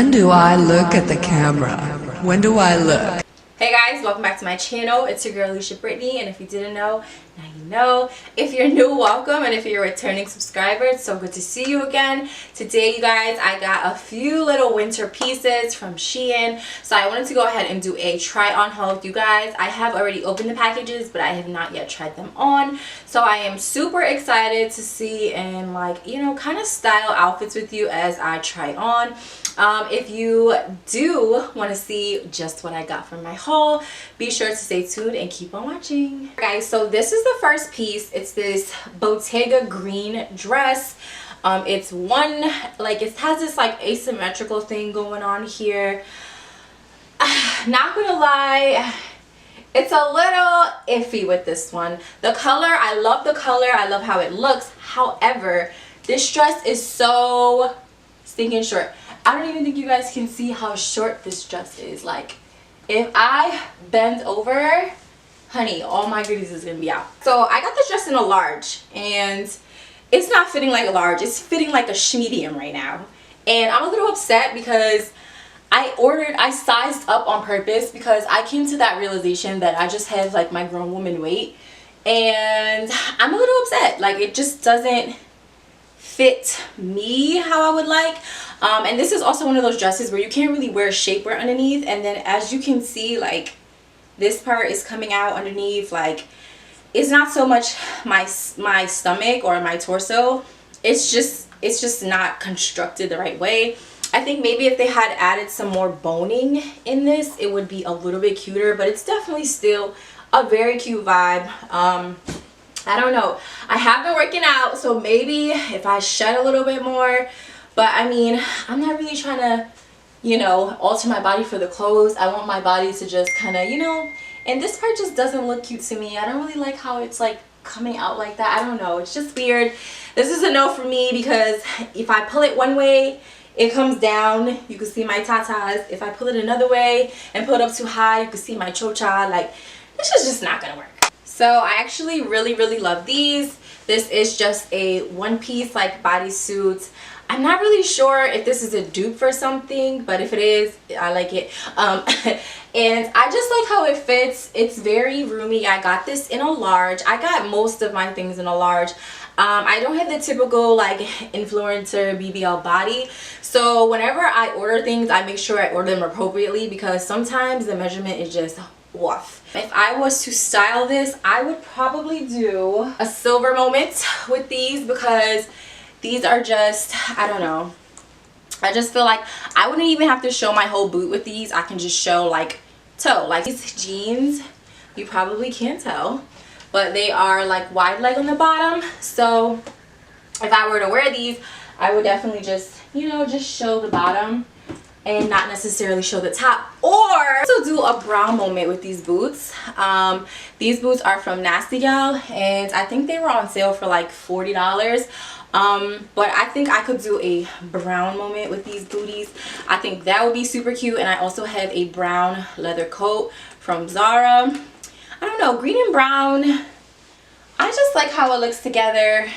When do I look at the camera? When do I look? Hey guys, welcome back to my channel. It's your girl Alisha Brittany, and if you didn't know, now you know. If you're new, welcome, and if you're a returning subscriber, it's so good to see you again. Today, you guys, I got a few little winter pieces from Shein, so I wanted to go ahead and do a try on haul with you guys. I have already opened the packages, but I have not yet tried them on, so I am super excited to see and, like, you know, kind of style outfits with you as I try on. If you do want to see just what I got from my haul, be sure to stay tuned and keep on watching. Guys, so this is the first piece. It's this Bottega green dress. It's one, like, it has this like asymmetrical thing going on here. Not gonna lie, it's a little iffy with this one. The color, I love the color, I love how it looks. However, this dress is so stinking short. I don't even think you guys can see how short this dress is. Like, if I bend over, honey, all my goodies is gonna be out. So I got this dress in a large, and it's not fitting like a large, it's fitting like a medium right now. And I'm a little upset because I sized up on purpose because I came to that realization that I just have like my grown woman weight, and I'm a little upset. Like, it just doesn't fit me how I would like. And this is also one of those dresses where you can't really wear shapewear underneath, and then as you can see, like, this part is coming out underneath. Like, it's not so much my stomach or my torso, it's just not constructed the right way. I think maybe if they had added some more boning in this, it would be a little bit cuter, but it's definitely still a very cute vibe. I don't know, I have been working out, so maybe if I shed a little bit more. But I mean, I'm not really trying to, you know, alter my body for the clothes. I want my body to just kind of, you know, and this part just doesn't look cute to me. I don't really like how it's like coming out like that. I don't know, it's just weird. This is a no for me because if I pull it one way, it comes down. You can see my tatas. If I pull it another way and pull it up too high, you can see my chocha. Like, this is just not gonna work. So I actually really love these. This is just a one-piece like bodysuit. I'm not really sure if this is a dupe for something, but if it is, I like it. And I just like how it fits. It's very roomy. I got this in a large. I got most of my things in a large. I don't have the typical like influencer BBL body, so whenever I order things, I make sure I order them appropriately because sometimes the measurement is just off. If I was to style this, I would probably do a silver moment with these because these are just, I don't know, I just feel like I wouldn't even have to show my whole boot with these. I can just show like toe. Like, these jeans, you probably can't tell, but they are like wide leg on the bottom. So if I were to wear these, I would definitely just, you know, just show the bottom and not necessarily show the top. Or also do a brow moment with these boots. These boots are from Nasty Gal, and I think they were on sale for like $40. But I think I could do a brown moment with these booties. I think that would be super cute. And I also have a brown leather coat from Zara. I don't know, green and brown, I just like how it looks together.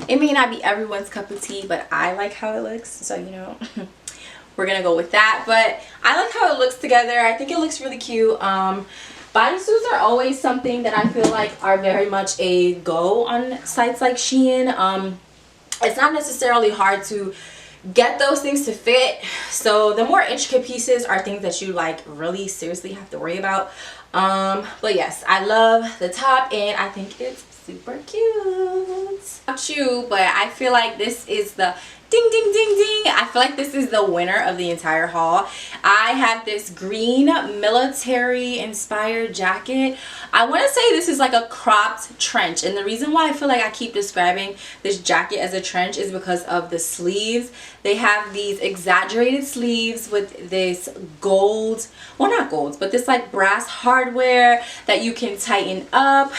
It may not be everyone's cup of tea, but I like how it looks, so you know. We're gonna go with that, but I like how it looks together. I think it looks really cute. Bodysuits are always something that I feel like are very much a go on sites like Shein. It's not necessarily hard to get those things to fit, so the more intricate pieces are things that you like really seriously have to worry about. But yes, I love the top and I think it's super cute. Not you, but I feel like this is the ding ding ding ding. I feel like this is the winner of the entire haul. I have this green military inspired jacket. I want to say this is like a cropped trench, and the reason why I feel like I keep describing this jacket as a trench is because of the sleeves. They have these exaggerated sleeves with this gold, well, not gold, but this like brass hardware that you can tighten up.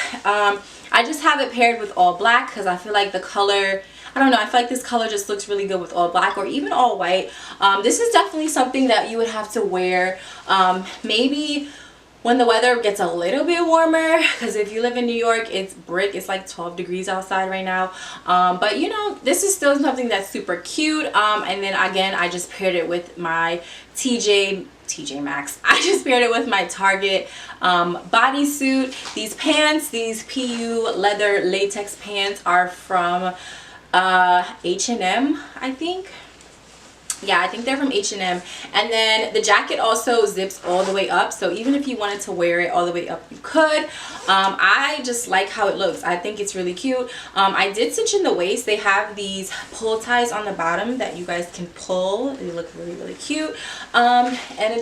I just have it paired with all black because I feel like the color, I don't know, I feel like this color just looks really good with all black or even all white. This is definitely something that you would have to wear maybe when the weather gets a little bit warmer, because if you live in New York, it's it's like 12 degrees outside right now. But you know, this is still something that's super cute. And then again, I just paired it with my TJ Maxx. I just paired it with my Target bodysuit. These pants, these PU leather latex pants, are from H&M, I think. Yeah, I think they're from H&M. And then the jacket also zips all the way up, so even if you wanted to wear it all the way up, you could. I just like how it looks. I think it's really cute. I did cinch in the waist. They have these pull ties on the bottom that you guys can pull. They look really, really cute. And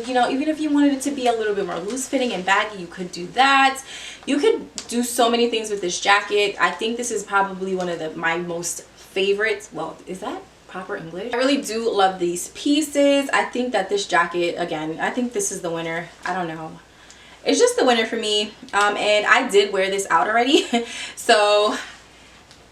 you know, even if you wanted it to be a little bit more loose fitting and baggy, you could do that. You could do so many things with this jacket. I think this is probably one of my most favorites. Well, is that proper English? I really do love these pieces. I think that this jacket, again, I think this is the winner. I don't know, it's just the winner for me. And I did wear this out already so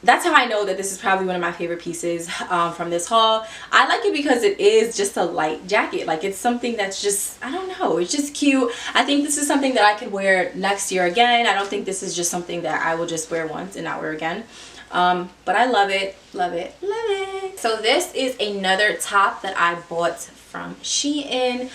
that's how I know that this is probably one of my favorite pieces from this haul. I like it because it is just a light jacket. Like, it's something that's just, I don't know, it's just cute. I think this is something that I could wear next year again. I don't think this is just something that I will just wear once and not wear again. But I love it, love it, love it. So this is another top that I bought from Shein.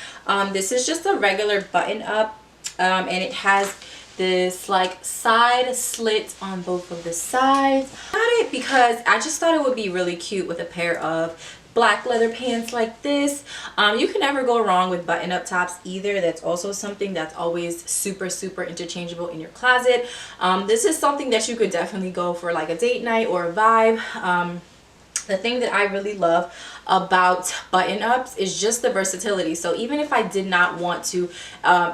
This is just a regular button up, and it has this like side slit on both of the sides. I got it because I just thought it would be really cute with a pair of black leather pants like this. You can never go wrong with button up tops either. That's also something that's always super, super interchangeable in your closet. This is something that you could definitely go for like a date night or a vibe. The thing that I really love about button ups is just the versatility. So even if I did not want to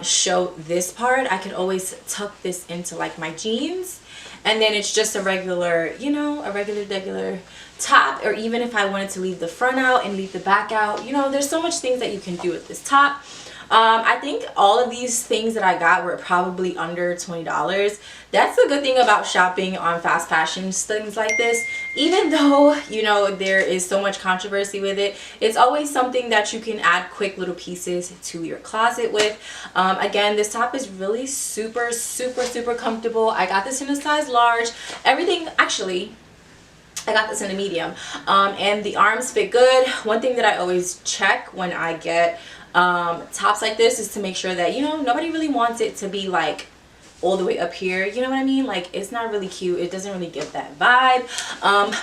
show this part, I could always tuck this into like my jeans, and then it's just a regular, you know, a regular top. Or even if I wanted to leave the front out and leave the back out, you know, there's so much things that you can do with this top. I think all of these things that I got were probably under $20. That's the good thing about shopping on fast fashion things like this. Even though, you know, there is so much controversy with it, it's always something that you can add quick little pieces to your closet with. Again, this top is really super, super, super comfortable. I got this in a size large. Everything, actually, I got this in a medium. And the arms fit good. One thing that I always check when I get tops like this is to make sure that, you know, nobody really wants it to be like all the way up here, you know what I mean? Like, it's not really cute. It doesn't really give that vibe.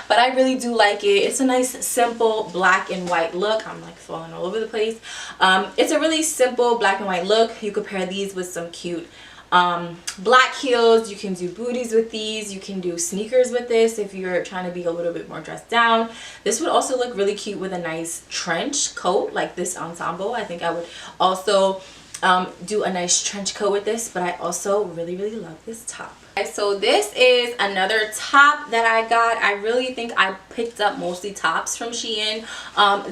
But I really do like it. It's a nice simple black and white look. I'm like falling all over the place. It's a really simple black and white look. You could pair these with some cute black heels. You can do booties with these. You can do sneakers with this if you're trying to be a little bit more dressed down. This would also look really cute with a nice trench coat like this ensemble. I think I would also do a nice trench coat with this, but I also really, really love this top. Okay, so this is another top that I got. I really think I picked up mostly tops from Shein.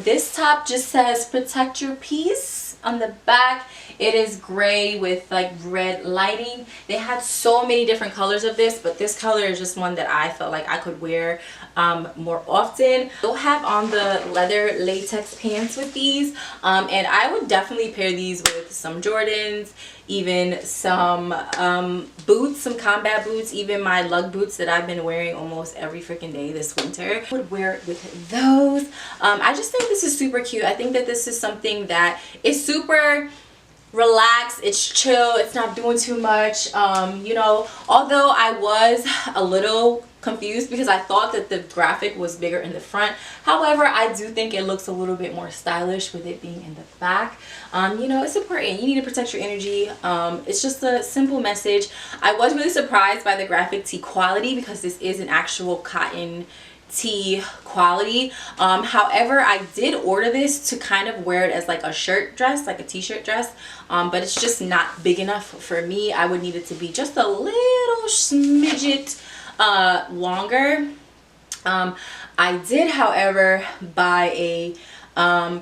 This top just says protect your peace on the back. It is gray with like red lighting. They had so many different colors of this, but this color is just one that I felt like I could wear more often. They'll have on the leather latex pants with these, and I would definitely pair these with some Jordans, even some boots, some combat boots, even my lug boots that I've been wearing almost every freaking day this winter. I would wear it with those. I just think this is super cute. I think that this is something that is super relaxed, it's chill, it's not doing too much. You know, although I was a little confused because I thought that the graphic was bigger in the front. However, I do think it looks a little bit more stylish with it being in the back. You know, it's important. You need to protect your energy. It's just a simple message. I was really surprised by the graphic tee quality because this is an actual cotton tee quality. However, I did order this to kind of wear it as like a shirt dress, like a t-shirt dress, but it's just not big enough for me. I would need it to be just a little smidget longer. I did, however, buy a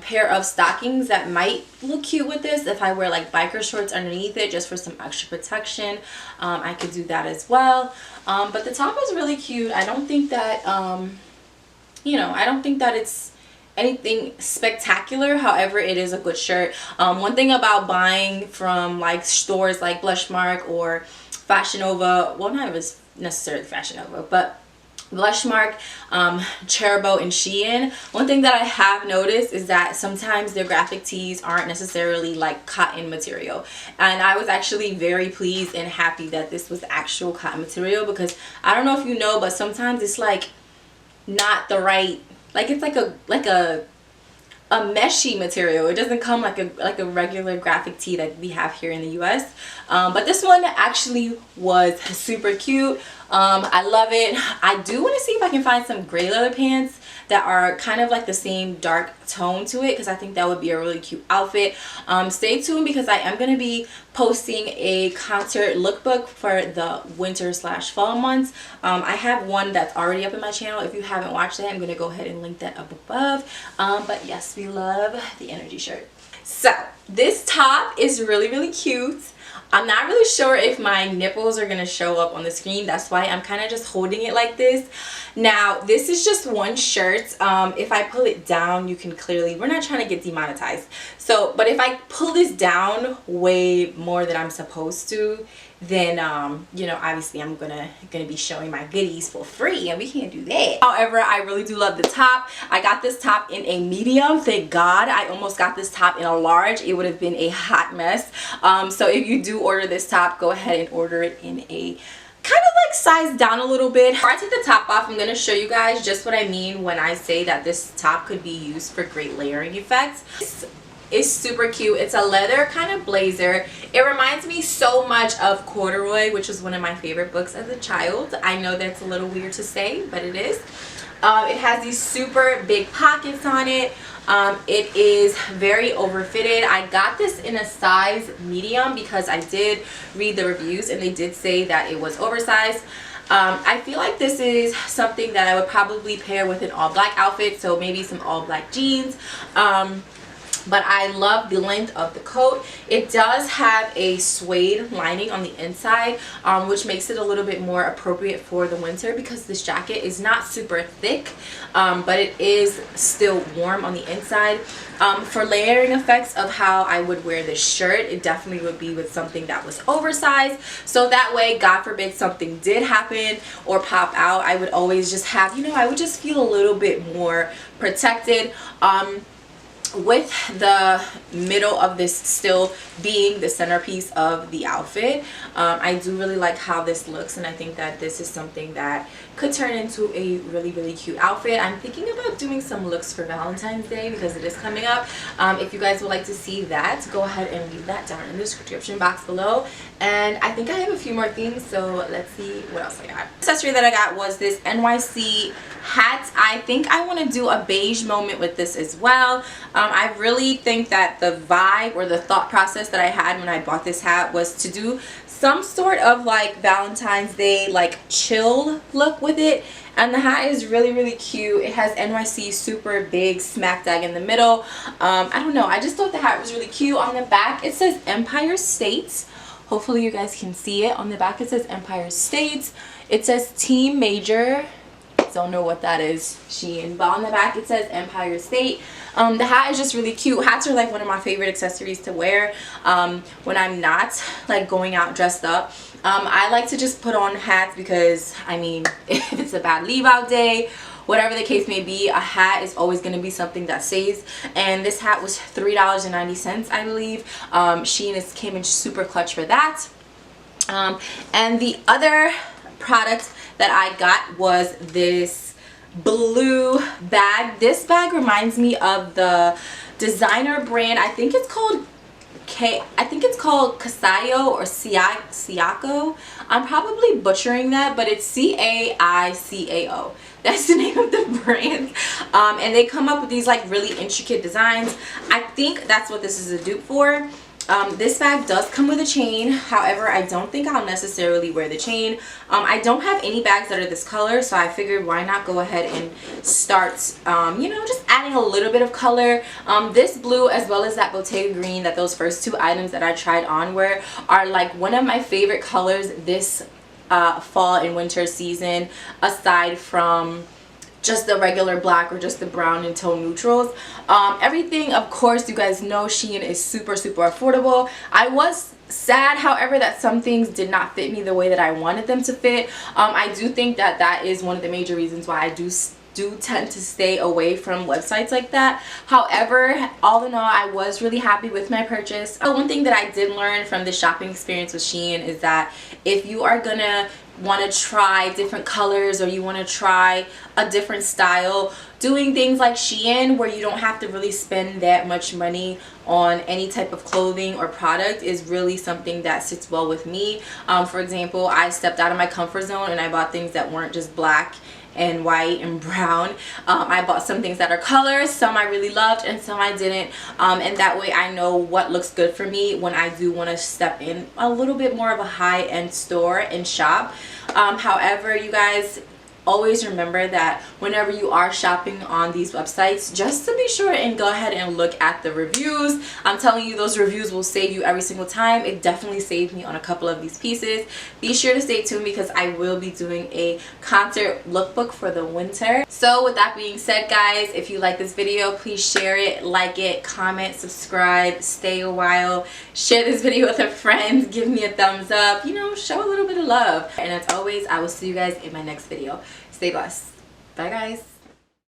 pair of stockings that might look cute with this if I wear like biker shorts underneath it just for some extra protection. I could do that as well. But the top is really cute. I don't think that you know, I don't think that it's anything spectacular, however it is a good shirt. One thing about buying from like stores like Blushmark or Fashion Nova, well, not even necessarily Fashion Nova, but Blushmark, Cherbow, and Shein, one thing that I have noticed is that sometimes their graphic tees aren't necessarily like cotton material, and I was actually very pleased and happy that this was actual cotton material, because I don't know if you know, but sometimes it's like not the right, like it's like a meshy material. It doesn't come like a regular graphic tee that we have here in the US. But this one actually was super cute. I love it. I do want to see if I can find some gray leather pants that are kind of like the same dark tone to it, because I think that would be a really cute outfit. Stay tuned, because I am going to be posting a concert lookbook for the winter/fall months. I have one that's already up in my channel. If you haven't watched that, I'm going to go ahead and link that up above. But yes, we love the energy shirt. So this top is really, really cute. I'm not really sure if my nipples are going to show up on the screen. That's why I'm kind of just holding it like this. Now, this is just one shirt. If I pull it down, you can clearly, we're not trying to get demonetized. So, but if I pull this down way more than I'm supposed to, then you know, obviously I'm gonna be showing my goodies for free, and we can't do that. However, I really do love the top. I got this top in a medium. Thank God. I almost got this top in a large. It would have been a hot mess. So if you do order this top, go ahead and order it in a kind of like size down a little bit. Before I take the top off, I'm going to show you guys just what I mean when I say that this top could be used for great layering effects. It's super cute. It's a leather kind of blazer. It reminds me so much of Corduroy, which was one of my favorite books as a child. I know that's a little weird to say, but it is. It has these super big pockets on it. It is very overfitted. I got this in a size medium because I did read the reviews and they did say that it was oversized. I feel like this is something that I would probably pair with an all black outfit, so maybe some all black jeans. But I love the length of the coat. It does have a suede lining on the inside, which makes it a little bit more appropriate for the winter, because this jacket is not super thick, but it is still warm on the inside. For layering effects of how I would wear this shirt, it definitely would be with something that was oversized, so that way, God forbid something did happen or pop out, I would always just have, you know, I would just feel a little bit more protected. With the middle of this still being the centerpiece of the outfit, I do really like how this looks, and I think that this is something that could turn into a really, really cute outfit. I'm thinking about doing some looks for Valentine's Day because it is coming up. If you guys would like to see that, go ahead and leave that down in the description box below. And I think I have a few more things, so let's see what else I got. The accessory that I got was this NYC hat. I think I want to do a beige moment with this as well. I really think that the vibe or the thought process that I had when I bought this hat was to do some sort of like Valentine's Day like chill look with it, and the hat is really, really cute. It has NYC super big smack dab in the middle. I don't know, I just thought the hat was really cute. On the back it says Empire State. Hopefully you guys can see it. On the back it says Empire State. It says Team Major. Don't know what that is, Shein, but on the back it says Empire State. The hat is just really cute. Hats are like one of my favorite accessories to wear when I'm not like going out dressed up. I like to just put on hats because, I mean, if it's a bad leave out day, whatever the case may be, a hat is always going to be something that saves. And this hat was $3.90, I believe. Shein came in super clutch for that. And the other product that I got was this blue bag. This bag reminds me of the designer brand. I think it's called Casayo or Siaco. I'm probably butchering that, but it's C-A-I-C-A-O. That's the name of the brand. And they come up with these like really intricate designs. I think that's what this is a dupe for. This bag does come with a chain. However, I don't think I'll necessarily wear the chain. I don't have any bags that are this color, so I figured why not go ahead and start, you know, just adding a little bit of color. This blue as well as that Bottega green, that those first two items that I tried on were, are like one of my favorite colors this fall and winter season, aside from just the regular black or just the brown and tone neutrals. Everything, of course, you guys know Shein is super affordable. I was sad, however, that some things did not fit me the way that I wanted them to fit. I do think that that is one of the major reasons why I do tend to stay away from websites like that. However, all in all, I was really happy with my purchase. One thing that I did learn from the shopping experience with Shein is that if you are gonna want to try different colors or you want to try a different style, doing things like Shein where you don't have to really spend that much money on any type of clothing or product is really something that sits well with me. For example, I stepped out of my comfort zone and I bought things that weren't just black and white and brown. I bought some things that are colors, some I really loved and some I didn't, and that way I know what looks good for me when I do want to step in a little bit more of a high-end store and shop. However, you guys, always remember that whenever you are shopping on these websites, just to be sure and go ahead and look at the reviews. I'm telling you, those reviews will save you every single time. It definitely saved me on a couple of these pieces. Be sure to stay tuned because I will be doing a concert lookbook for the winter. So with that being said, guys, if you like this video, please share it, like it, comment, subscribe, stay a while, share this video with a friend, give me a thumbs up, you know, show a little bit of love. And as always, I will see you guys in my next video. Stay blessed. Bye, guys.